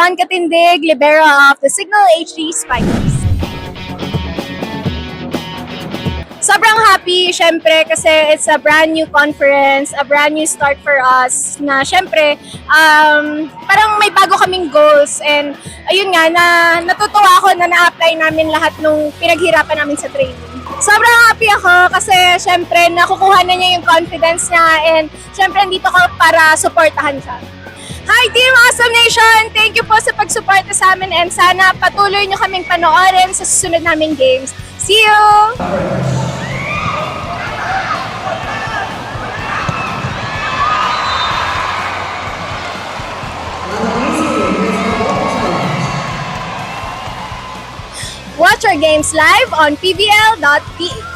John Katindig, libero of the Signal HD Spikers. Sobrang happy, syempre, kasi it's a brand new conference, a brand new start for us na syempre, parang may bago kaming goals and ayun nga, natutuwa ako na na-apply namin lahat nung pinaghirapan namin sa training. Sobrang happy ako kasi syempre nakukuha na niya yung confidence niya and syempre dito ko para supportahan siya. Hi Team Awesome Nation! Thank you po sa pagsuporta sa amin and sana patuloy niyo kaming panoorin sa susunod naming games. See you! Watch our games live on pbl.ph.